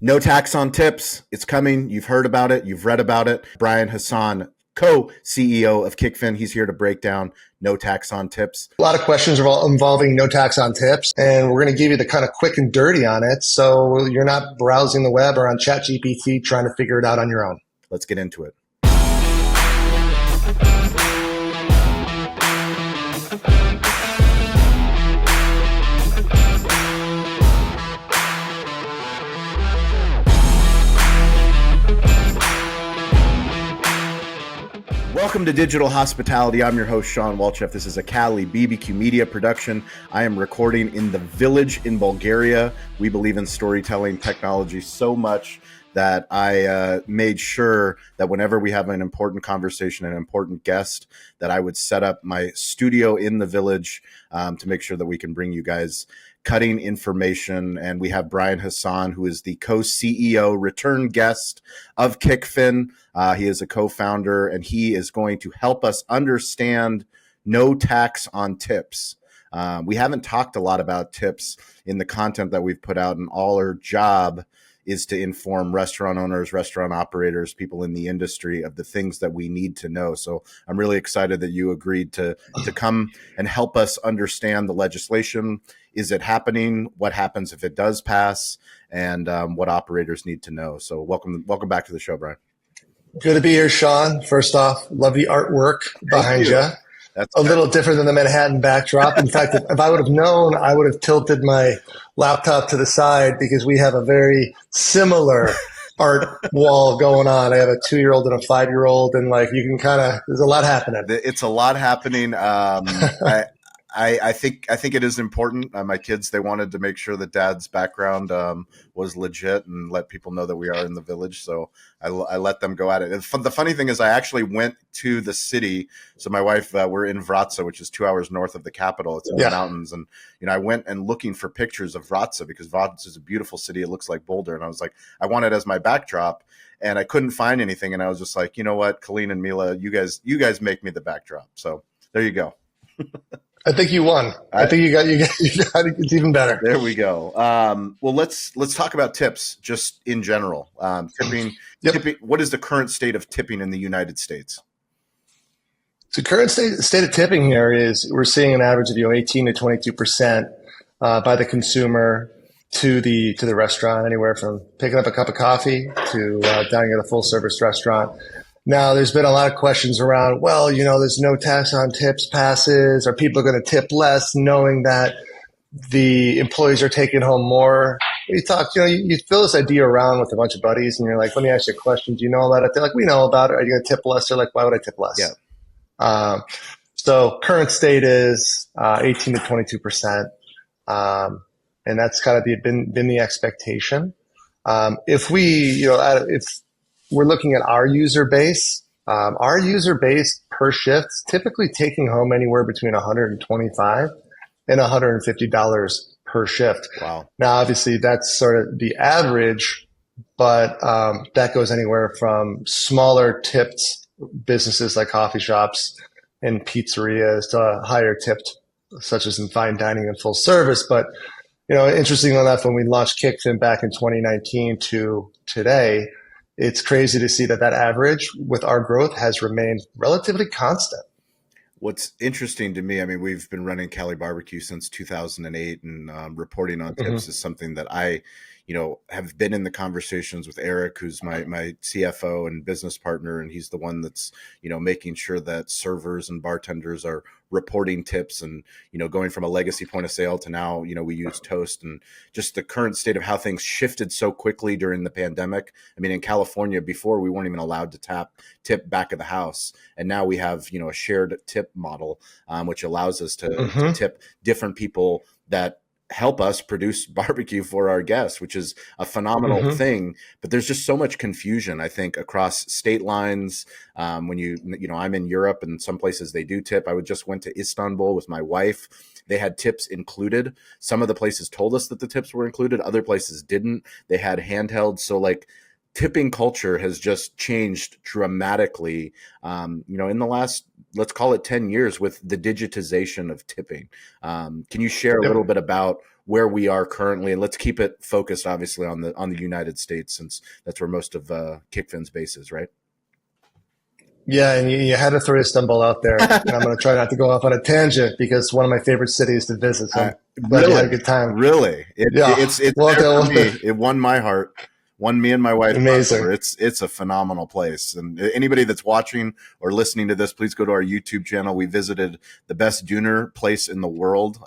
No tax on tips. It's coming. You've heard about it. You've read about it. Brian Hassan, co-CEO of Kickfin. He's here to break down no tax on tips. A lot of questions involving no tax on tips, and we're going to give you the kind of quick and dirty on it so you're not browsing the web or on ChatGPT trying to figure it out on your own. Let's get into it. Welcome to Digital Hospitality. I'm your host, Sean Walchef. This is a Cali BBQ Media production. I am recording in the village in Bulgaria. We believe in storytelling technology so much that I made sure that whenever we have an important conversation, an important guest, that I would set up my studio in the village to make sure that we can bring you guys cutting information. And we have Brian Hassan, who is the co-CEO, return guest of Kickfin. He is a co-founder, and he is going to help us understand no tax on tips. We haven't talked a lot about tips in the content that we've put out, and all our job is to inform restaurant owners, restaurant operators, people in the industry of the things that we need to know. So I'm really excited that you agreed to come and help us understand the legislation. Is it happening? What happens if it does pass? And what operators need to know. So welcome back to the show, Brian. Good to be here, Sean. First off, love the artwork behind you. That's a little different than the Manhattan backdrop. In fact, if I would have known, I would have tilted my laptop to the side because we have a very similar art wall going on. I have a 2-year-old and a 5-year-old, and you can there's a lot happening. It's a lot happening. I think it is important. My kids, they wanted to make sure that Dad's background was legit and let people know that we are in the village. So I let them go at it. The funny thing is I actually went to the city. So my wife, we're in Wrocław, which is 2 hours north of the capital. It's in the mountains. And, I went and looking for pictures of Wrocław because Wrocław is a beautiful city. It looks like Boulder. And I was like, I want it as my backdrop. And I couldn't find anything. And I was just like, you know what, Colleen and Mila, you guys make me the backdrop. So there you go. I think you won. I think you got it's even better. There we go. Well, let's talk about tips just in general. Tipping. What is the current state of tipping in the United States? The current state of tipping here is we're seeing an average of 18 to 22% by the consumer to the restaurant, anywhere from picking up a cup of coffee to dining at a full service restaurant. Now, there's been a lot of questions around, there's no tax on tips passes. Are people going to tip less knowing that the employees are taking home more? You talk, you throw this idea around with a bunch of buddies and you're like, let me ask you a question. Do you know about it? They're like, we know about it. Are you going to tip less? They're like, why would I tip less? Yeah. So current state is 18 to 22%. And that's kind of been the expectation. If we're looking at our user base per shift is typically taking home anywhere between $125 and $150 per shift. Wow. Now, obviously, that's sort of the average, but that goes anywhere from smaller tipped businesses like coffee shops and pizzerias to higher tipped, such as in fine dining and full service. But, interestingly enough, when we launched Kickfin back in 2019 to today, it's crazy to see that average with our growth has remained relatively constant. What's interesting to me, we've been running Cali Barbecue since 2008, and reporting on tips is something that I, have been in the conversations with Eric, who's my CFO and business partner, and he's the one that's, making sure that servers and bartenders are reporting tips and, going from a legacy point of sale to now, we use Toast, and just the current state of how things shifted so quickly during the pandemic. In California before, we weren't even allowed to tip back of the house. And now we have, a shared tip model, which allows us to tip different people that help us produce barbecue for our guests, which is a phenomenal thing. But there's just so much confusion, I think, across state lines. When I'm in Europe and some places they do tip. I just went to Istanbul with my wife. They had tips included. Some of the places told us that the tips were included. Other places didn't. They had handheld. So tipping culture has just changed dramatically, in the last, let's call it 10 years with the digitization of tipping. Can you share a little bit about where we are currently? And let's keep it focused, obviously, on the United States, since that's where most of Kickfin's base is, right? Yeah, and you had to throw Istanbul out there. And I'm going to try not to go off on a tangent because it's one of my favorite cities to visit. So I'm glad you had a good time. Really? It's well, there for me. It won my heart. Won me and my wife. Amazing. It's a phenomenal place. And anybody that's watching or listening to this, please go to our YouTube channel. We visited the best döner place in the world.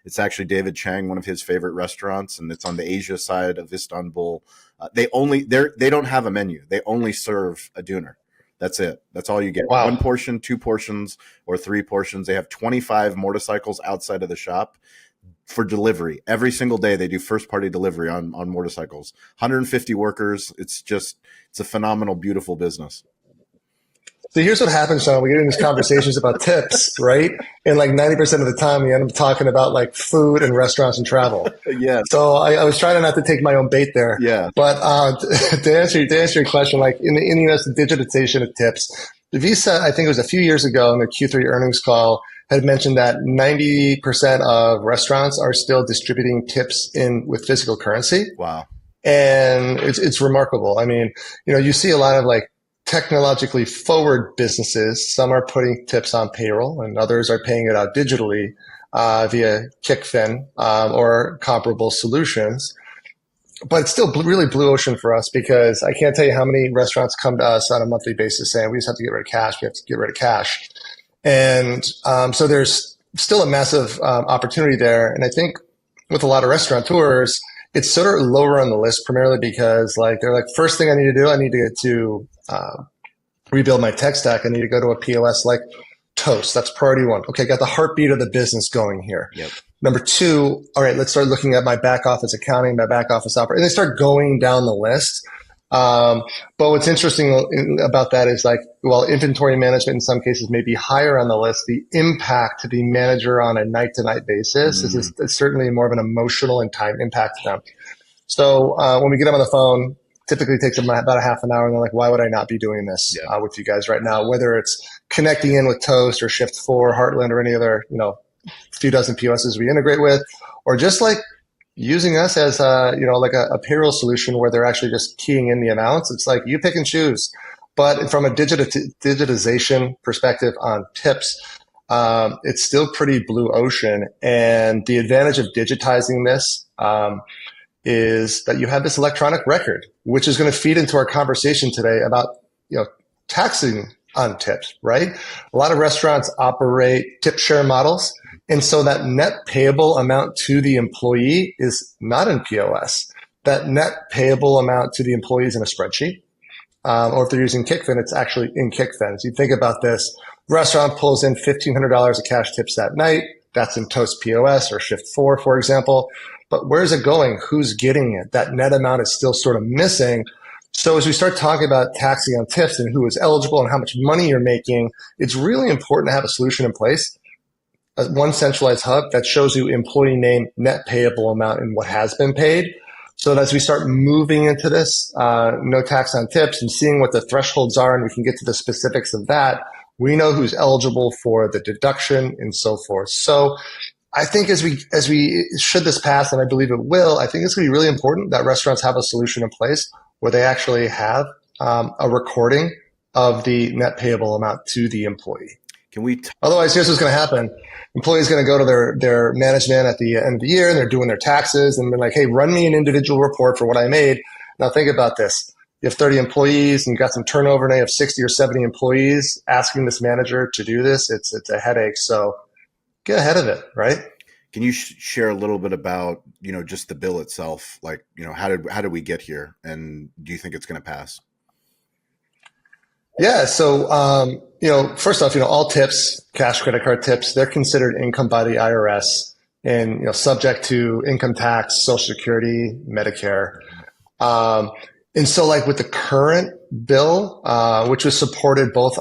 It's actually David Chang, one of his favorite restaurants, and it's on the Asia side of Istanbul. They don't have a menu. They only serve a döner. That's it. That's all you get. Wow. 1 portion, 2 portions, or 3 portions. They have 25 motorcycles outside of the shop for delivery. Every single day they do first party delivery on motorcycles. 150 workers. It's a phenomenal, beautiful business. So here's what happens, Sean. We get in these conversations about tips, right? And like 90% of the time, we end up talking about like food and restaurants and travel. Yeah. So I was trying not to take my own bait there. Yeah. But to answer your question, like in the U.S., the digitization of tips, the Visa, I think it was a few years ago in the Q3 earnings call, had mentioned that 90% of restaurants are still distributing tips with physical currency. Wow. And it's remarkable. I mean, you see a lot of like technologically forward businesses. Some are putting tips on payroll and others are paying it out digitally via Kickfin or comparable solutions. But it's still really blue ocean for us because I can't tell you how many restaurants come to us on a monthly basis saying we just have to get rid of cash. We have to get rid of cash. And so there's still a massive opportunity there. And I think with a lot of restaurateurs, it's sort of lower on the list primarily because like they're like, first thing I need to do, I need to get to rebuild my tech stack. I need to go to a POS like Toast. That's priority 1. Okay, got the heartbeat of the business going here. Yep. Number 2, all right, let's start looking at my back office accounting, my back office operating. And they start going down the list. But what's interesting about that is like, while inventory management in some cases may be higher on the list, the impact to the manager on a night-to-night basis is certainly more of an emotional and time impact to them. So when we get them on the phone, typically takes them about a half an hour, and they're like, why would I not be doing this with you guys right now? Whether it's connecting in with Toast or Shift4, Heartland, or any other few dozen POSs we integrate with, or just like using us as a payroll solution where they're actually just keying in the amounts. It's like you pick and choose. But from a digitization perspective on tips, it's still pretty blue ocean. And the advantage of digitizing this is that you have this electronic record, which is going to feed into our conversation today about taxing on tips, right? A lot of restaurants operate tip share models. And so that net payable amount to the employee is not in POS. That net payable amount to the employee is in a spreadsheet. Or if they're using Kickfin, it's actually in Kickfin. So you think about this, restaurant pulls in $1,500 of cash tips that night. That's in Toast POS or Shift4, for example. But where's it going? Who's getting it? That net amount is still sort of missing. So as we start talking about taxing on tips and who is eligible and how much money you're making, it's really important to have a solution in place. One centralized hub that shows you employee name, net payable amount, and what has been paid. So that as we start moving into this, no tax on tips and seeing what the thresholds are, and we can get to the specifics of that, we know who's eligible for the deduction and so forth. So I think as we should this pass, and I believe it will, I think it's going to be really important that restaurants have a solution in place where they actually have a recording of the net payable amount to the employee. Otherwise, here's what's going to happen. Employee's going to go to their management at the end of the year, and they're doing their taxes, and they're like, hey, run me an individual report for what I made. Now think about this. You have 30 employees, and you've got some turnover, and you have 60 or 70 employees asking this manager to do this. It's a headache. So get ahead of it, right? Can you share a little bit about, just the bill itself? Like, how did we get here? And do you think it's going to pass? Yeah. So, first off, all tips, cash, credit card tips, they're considered income by the IRS and, subject to income tax, Social Security, Medicare. And so like with the current bill, which was supported both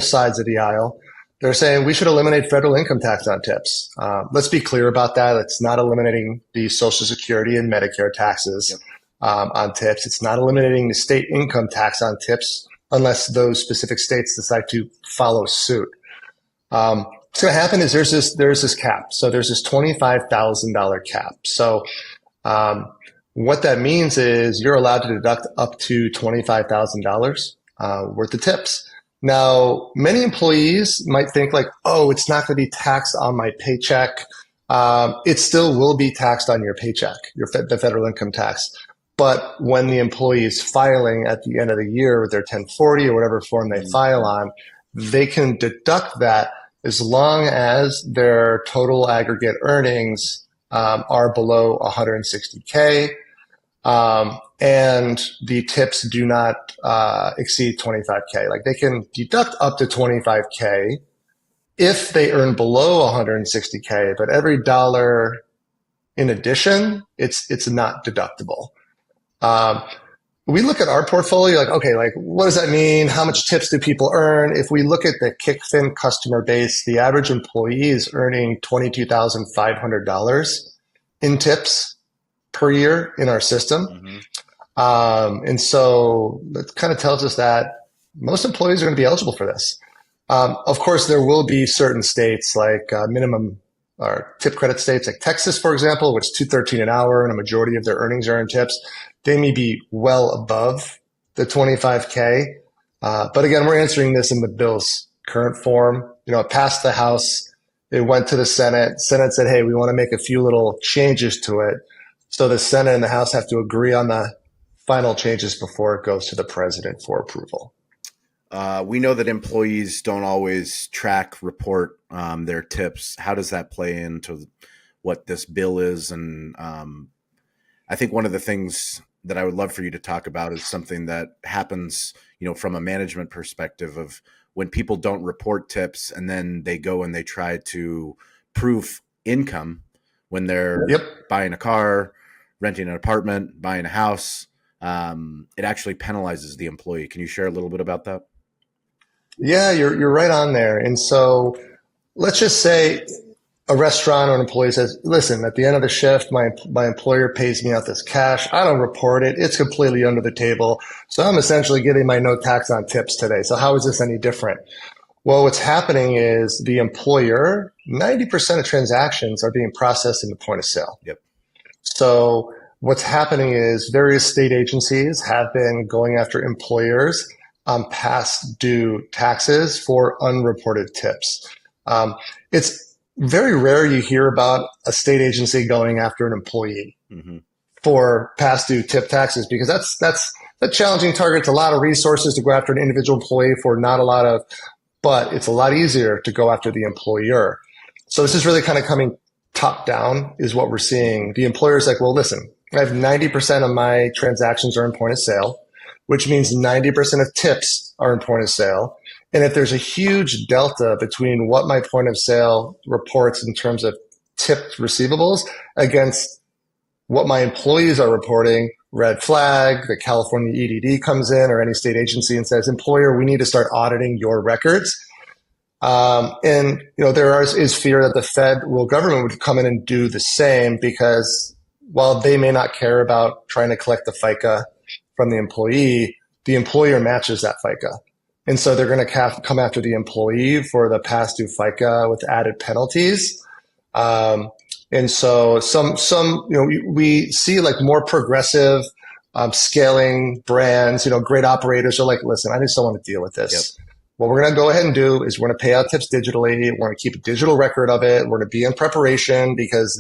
sides of the aisle, they're saying we should eliminate federal income tax on tips. Let's be clear about that. It's not eliminating the Social Security and Medicare taxes. on tips. It's not eliminating the state income tax on tips unless those specific states decide to follow suit. What's going to happen is there's this cap. So there's this $25,000 cap. So what that means is you're allowed to deduct up to $25,000 worth of tips. Now, many employees might think like, oh, it's not going to be taxed on my paycheck. It still will be taxed on your paycheck, the federal income tax. But when the employee is filing at the end of the year with their 1040 or whatever form they file on, they can deduct that as long as their total aggregate earnings are below 160K. And the tips do not exceed 25K. Like they can deduct up to 25K if they earn below 160K, but every dollar in addition, it's not deductible. We look at our portfolio like, okay, like what does that mean? How much tips do people earn? If we look at the Kickfin customer base, the average employee is earning $22,500 in tips per year in our system. And so that kind of tells us that most employees are going to be eligible for this. Of course, there will be certain states like minimum or tip credit states like Texas, for example, which is $2.13 an hour and a majority of their earnings are in tips. They may be well above the 25K. But again, we're answering this in the bill's current form. It passed the House. It went to the Senate. Senate said, hey, we want to make a few little changes to it. So the Senate and the House have to agree on the final changes before it goes to the president for approval. We know that employees don't always report their tips. How does that play into what this bill is? And I think one of the things that I would love for you to talk about is something that happens, from a management perspective of when people don't report tips and then they go and they try to prove income when they're buying a car, renting an apartment, buying a house. It actually penalizes the employee. Can you share a little bit about that? Yeah, you're right on there. And so let's just say a restaurant or an employee says, listen, at the end of the shift, my employer pays me out this cash. I don't report it. It's completely under the table. So I'm essentially getting my no tax on tips today. So how is this any different? Well, what's happening is the employer, 90% of transactions are being processed in the point of sale. So what's happening is various state agencies have been going after employers on past due taxes for unreported tips. It's very rare you hear about a state agency going after an employee for past due tip taxes because that's a challenging target. It's a lot of resources to go after an individual employee for not a lot of, but it's a lot easier to go after the employer. So this is really kind of coming top down is what we're seeing. The employer's like, well, listen, I have 90% of my transactions are in point of sale, which means 90% of tips are in point of sale. And if there's a huge delta between what my point of sale reports in terms of tipped receivables against what my employees are reporting, red flag, the California EDD comes in or any state agency and says, employer, we need to start auditing your records. And there is fear that the federal government would come in and do the same because while they may not care about trying to collect the FICA from the employer matches that FICA. And so they're going to come after the employee for the past due FICA with added penalties. And so we see like more progressive scaling brands, great operators are like, listen, I just don't want to deal with this. What we're going to go ahead and do is we're going to pay out tips digitally. We're going to keep a digital record of it. We're going to be in preparation because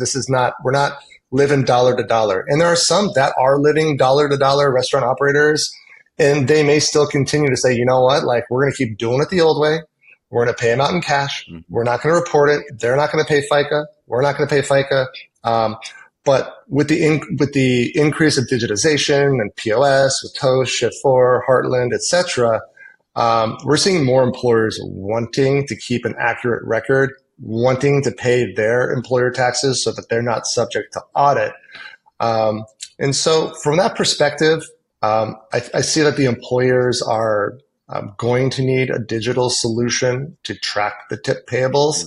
we're not living dollar to dollar. And there are some that are living dollar to dollar restaurant operators. And they may still continue to say, you know what, like we're going to keep doing it the old way. We're going to pay them out in cash. We're not going to report it. They're not going to pay FICA. We're not going to pay FICA. But with the increase of digitization and POS with Toast, Shift4, Heartland, et cetera, we're seeing more employers wanting to keep an accurate record, wanting to pay their employer taxes so that they're not subject to audit. And so from that perspective, I see that the employers are going to need a digital solution to track the tip payables.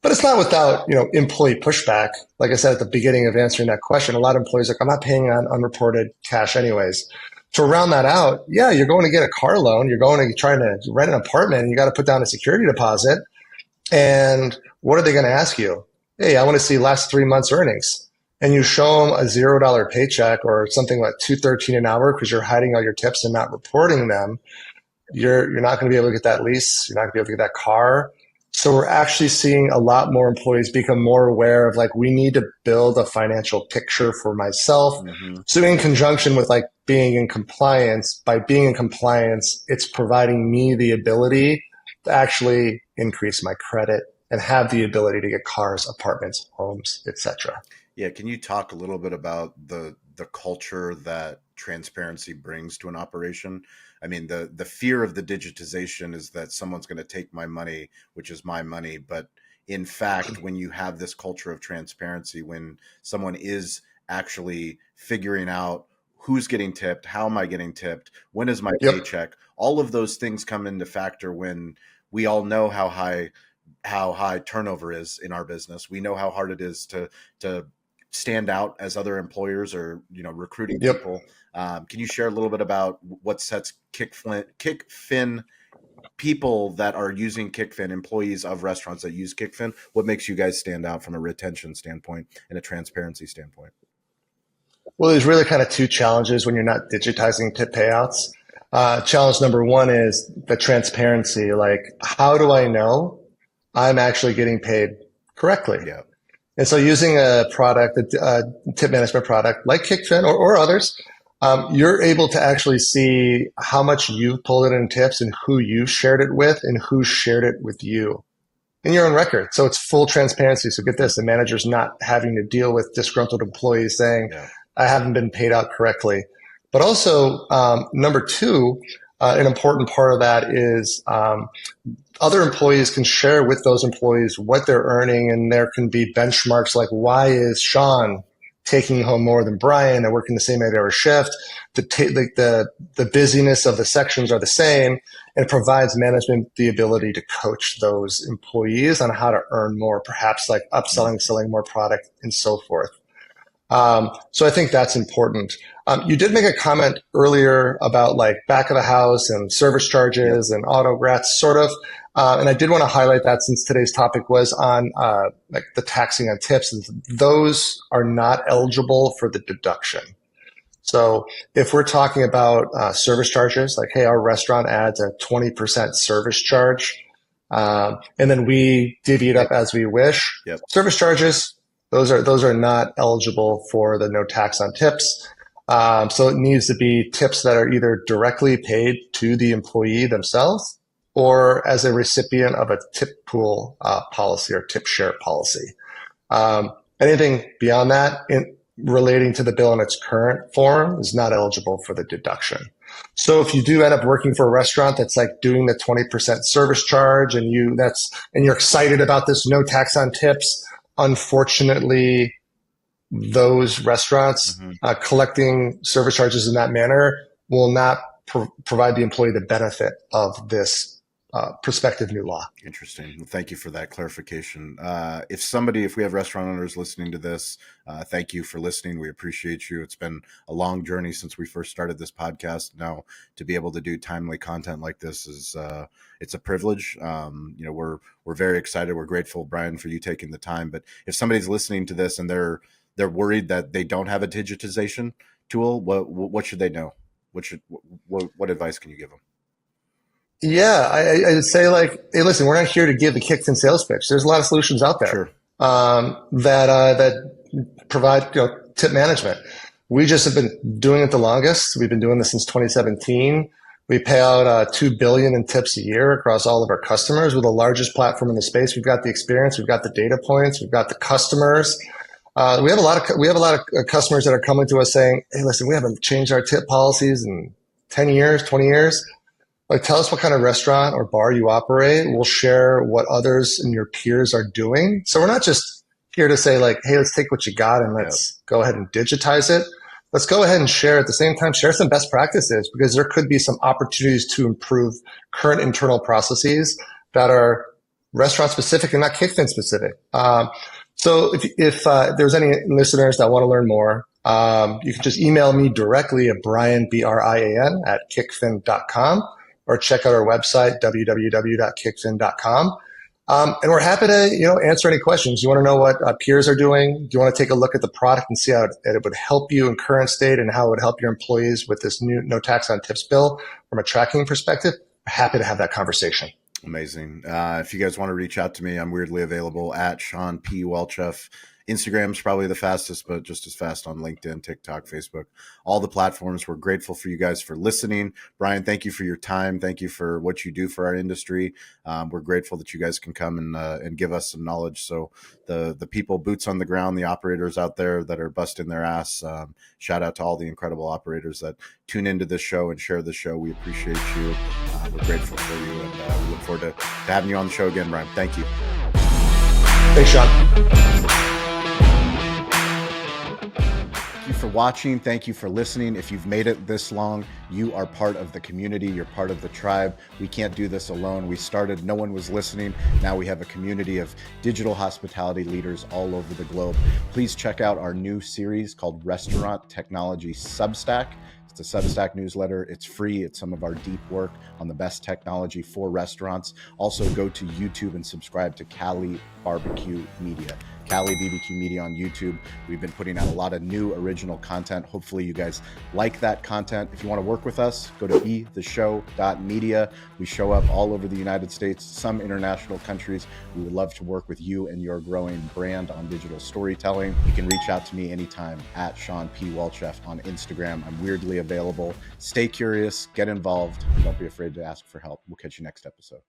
But it's not without, employee pushback. Like I said at the beginning of answering that question, a lot of employees are like, I'm not paying on unreported cash anyways. To round that out, yeah, you're going to get a car loan. You're going to try to rent an apartment and you got to put down a security deposit. And what are they going to ask you? Hey, I want to see last 3 months earnings. And you show them a $0 paycheck or something like $2.13 an hour because you're hiding all your tips and not reporting them. You're not going to be able to get that lease. You're not going to be able to get that car. So we're actually seeing a lot more employees become more aware of like, we need to build a financial picture for myself. Mm-hmm. So in conjunction with like being in compliance, by being in compliance, it's providing me the ability to actually increase my credit and have the ability to get cars, apartments, homes, etc. Yeah, can you talk a little bit about the culture that transparency brings to an operation? I mean, the fear of the digitization is that someone's going to take my money, which is my money. But in fact, when you have this culture of transparency, when someone is actually figuring out who's getting tipped, how am I getting tipped, when is my paycheck, all of those things come into factor when we all know how high turnover is in our business. We know how hard it is to stand out as other employers or, recruiting people. Can you share a little bit about what sets Kickfin people that are using Kickfin, employees of restaurants that use Kickfin, what makes you guys stand out from a retention standpoint and a transparency standpoint? Well, there's really kind of two challenges when you're not digitizing tip payouts. Challenge number one is the transparency. Like, how do I know I'm actually getting paid correctly? Yeah. And so using a product, a tip management product like Kickfin or others, you're able to actually see how much you've pulled in tips and who you shared it with and who shared it with you in your own record. So it's full transparency. So get this, the manager's not having to deal with disgruntled employees saying, I haven't been paid out correctly. But also, number two, an important part of that is other employees can share with those employees what they're earning, and there can be benchmarks like, why is Sean taking home more than Brian? They're working the same 8-hour shift. The busyness of the sections are the same, and it provides management the ability to coach those employees on how to earn more, perhaps like upselling, selling more product, and so forth. So I think that's important. You did make a comment earlier about like back of the house and service charges and auto grats, sort of. And I did want to highlight that since today's topic was on like the taxing on tips. Those are not eligible for the deduction. So if we're talking about service charges, like, hey, our restaurant adds a 20% service charge, and then we divvy it up as we wish. Service charges, those are not eligible for the no tax on tips. So it needs to be tips that are either directly paid to the employee themselves or as a recipient of a tip pool policy or tip share policy. Anything beyond that relating to the bill in its current form is not eligible for the deduction. So if you do end up working for a restaurant that's like doing the 20% service charge and you're excited about this no tax on tips, unfortunately, those restaurants collecting service charges in that manner will not provide the employee the benefit of this prospective new law. Interesting. Well, thank you for that clarification. If we have restaurant owners listening to this, thank you for listening. We appreciate you. It's been a long journey since we first started this podcast. Now to be able to do timely content like this is, it's a privilege. We're very excited. We're grateful, Brian, for you taking the time. But if somebody's listening to this and they're worried that they don't have a digitization tool, what should they know? What advice can you give them? Yeah, I'd say like, hey, listen, we're not here to give the Kickfin sales pitch. There's a lot of solutions out there that provide tip management. We just have been doing it the longest. We've been doing this since 2017. We pay out $2 billion in tips a year across all of our customers. We're the largest platform in the space. We've got the experience. We've got the data points. We've got the customers. We have a lot of customers that are coming to us saying, hey, listen, we haven't changed our tip policies in 10 years, 20 years. Like, tell us what kind of restaurant or bar you operate. We'll share what others and your peers are doing. So we're not just here to say like, hey, let's take what you got and let's go ahead and digitize it. Let's go ahead and share at the same time, share some best practices, because there could be some opportunities to improve current internal processes that are restaurant specific and not Kickfin specific. So if there's any listeners that want to learn more, you can just email me directly at Brian, Brian, at kickfin.com, or check out our website, www.kickfin.com. And we're happy to, answer any questions. You want to know what peers are doing? Do you want to take a look at the product and see how it would help you in current state and how it would help your employees with this new no tax on tips bill from a tracking perspective? Happy to have that conversation. Amazing. If you guys want to reach out to me, I'm weirdly available at Sean P. Welchuff. Instagram's probably the fastest, but just as fast on LinkedIn, TikTok, Facebook, all the platforms. We're grateful for you guys for listening. Brian, thank you for your time. Thank you for what you do for our industry. We're grateful that you guys can come and give us some knowledge. So the people, boots on the ground, the operators out there that are busting their ass, shout out to all the incredible operators that tune into this show and share the show. We appreciate you. We're grateful for you, and we look forward to having you on the show again, Brian. Thank you. Thanks, Sean. Thank you for watching. Thank you for listening. If you've made it this long, you are part of the community. You're part of the tribe. We can't do this alone. We started, no one was listening. Now we have a community of digital hospitality leaders all over the globe. Please check out our new series called Restaurant Technology Substack. It's a Substack newsletter. It's free. It's some of our deep work on the best technology for restaurants. Also, go to YouTube and subscribe to Cali Barbecue Media. Cali BBQ Media on YouTube. We've been putting out a lot of new original content. Hopefully you guys like that content. If you want to work with us, go to betheshow.media. We show up all over the United States, some international countries. We would love to work with you and your growing brand on digital storytelling. You can reach out to me anytime at Sean P. Welchuff on Instagram. I'm weirdly available. Stay curious, get involved, and don't be afraid to ask for help. We'll catch you next episode.